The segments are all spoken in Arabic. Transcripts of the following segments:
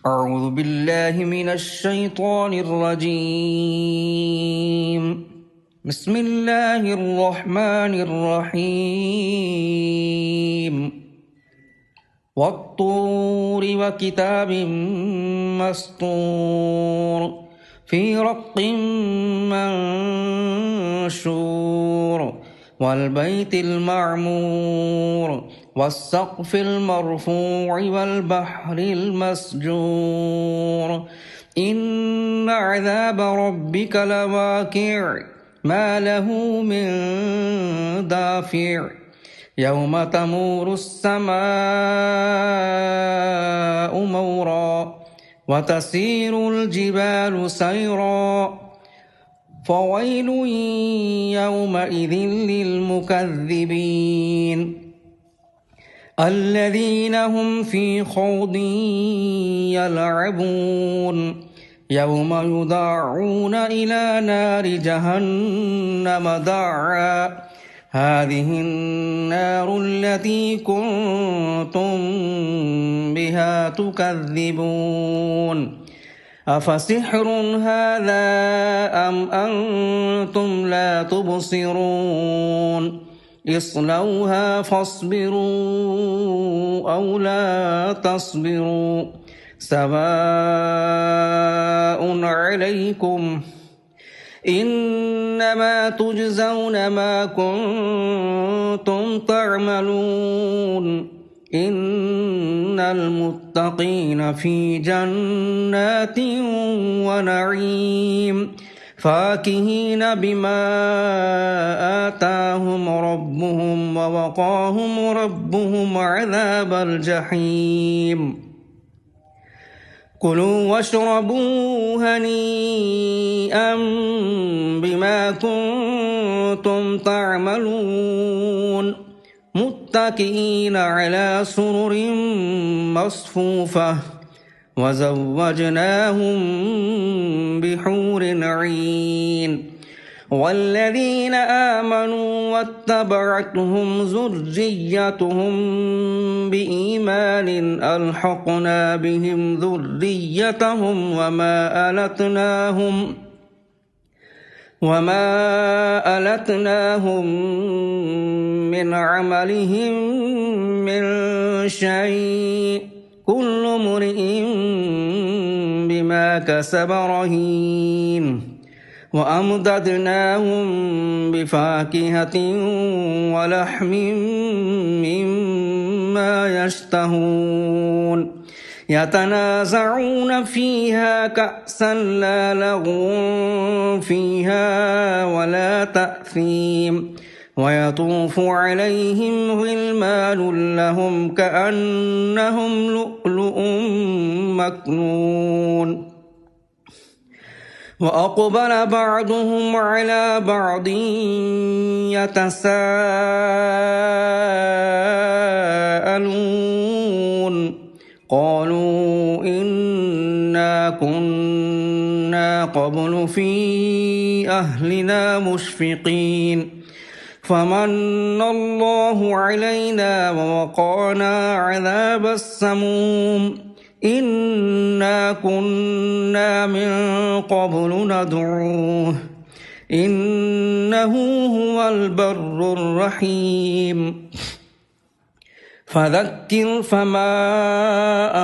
أعوذ بالله من الشيطان الرجيم. بسم الله الرحمن الرحيم. والطور وكتاب مسطور في رق منشور والبيت المعمور والسقف المرفوع والبحر المسجور إن عذاب ربك لواقع ما له من دافع يوم تمور السماء مورا وتسير الجبال سيرا فويل يومئذ للمكذبين الذين هم في خوض يلعبون يوم يدعون إلى نار جهنم دعا هذه النار التي كنتم بها تكذبون أفسحر هذا أم أنتم لا تبصرون اصلوها فاصبروا أو لا تصبروا سواء عليكم إنما تجزون ما كنتم تعملون إن المتقين في جنات ونعيم فاكهين بما آتاهم ربهم ووقاهم ربهم عذاب الجحيم كلوا واشربوا هنيئا بما كنتم تعملون متكئين على سرر مصفوفة وزوجناهم بحور عين والذين آمنوا واتبعتهم ذريتهم بإيمان ألحقنا بهم ذريتهم وما ألتناهم من عملهم من شيء كل امرئ بما كسب رهين وأمددناهم بفاكهة ولحم مما يشتهون يتنازعون فيها كأسا لا لغو فيها ولا تأثيم ويطوف عليهم غلمان لهم كأنهم لؤلؤ مكنون وأقبل بعضهم على بعض يتساءلون قالوا إنا كنا قبل في أهلنا مشفقين فمن الله علينا ووقانا عذاب السموم إنا كنا من قبل ندعوه إنه هو البر الرحيم فذكر فما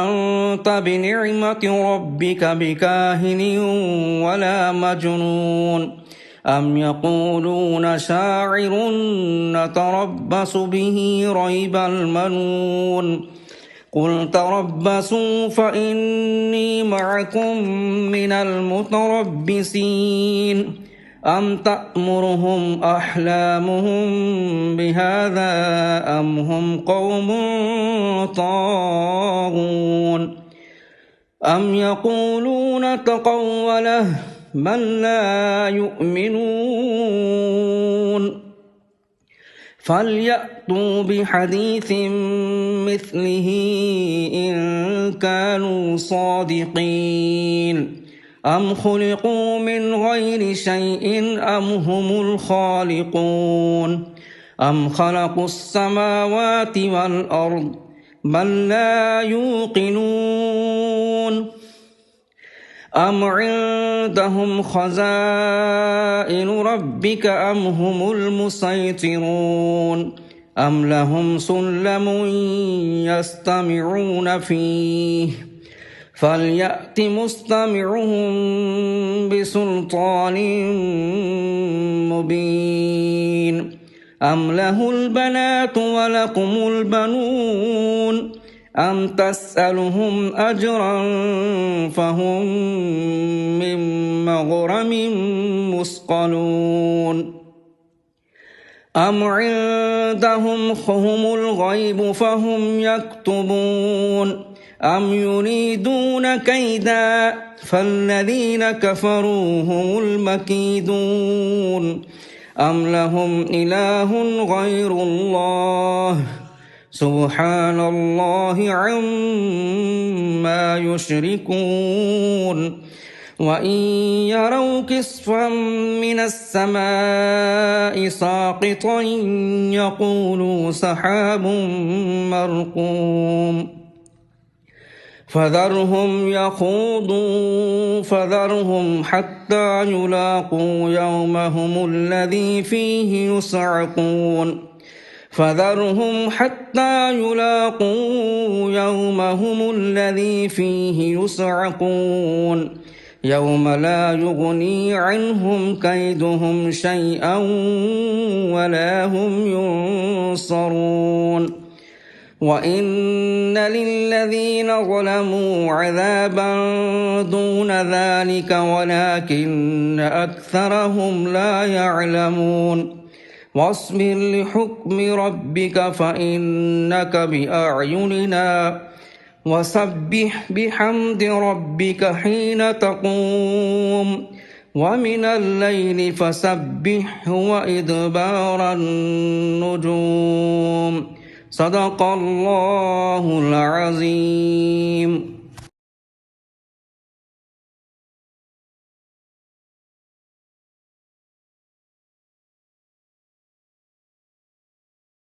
أنت بنعمة ربك بكاهن ولا مجنون أم يقولون شاعر نتربص به ريب المنون قل تربصوا فإني معكم من المتربصين أم تأمرهم أحلامهم بهذا أم هم قوم طاغون أم يقولون تقوله بل لا يؤمنون فليأتوا بحديث مثله إن كانوا صادقين أم خلقوا من غير شيء أم هم الخالقون أم خلقوا السماوات والأرض بل لا يوقنون أم عندهم خزائن ربك أم هم المسيطرون أم لهم سلم يستمعون فيه فليأت مستمعهم بسلطان مبين أم له البنات ولكم البنون أم تسألهم أجرا فهم من مغرم مثقلون أم عندهم هم الغيب فهم يكتبون أم يريدون كيدا فالذين كفروا هم المكيدون أم لهم إله غير الله سبحان الله عما يشركون وإن يروا كسفا من السماء ساقطا يقولوا سحاب مرقوم فذرهم يخوضوا فذرهم حتى يلاقوا يومهم الذي فيه يصعقون فذرهم حتى يلاقوا يومهم الذي فيه يصعقون يوم لا يغني عنهم كيدهم شيئا ولا هم ينصرون وإن للذين ظلموا عذابا دون ذلك ولكن أكثرهم لا يعلمون واصبر لحكم ربك فإنك بأعيننا وسبح بحمد ربك حين تقوم ومن الليل فسبحه وإدبار النجوم صدق الله العظيم.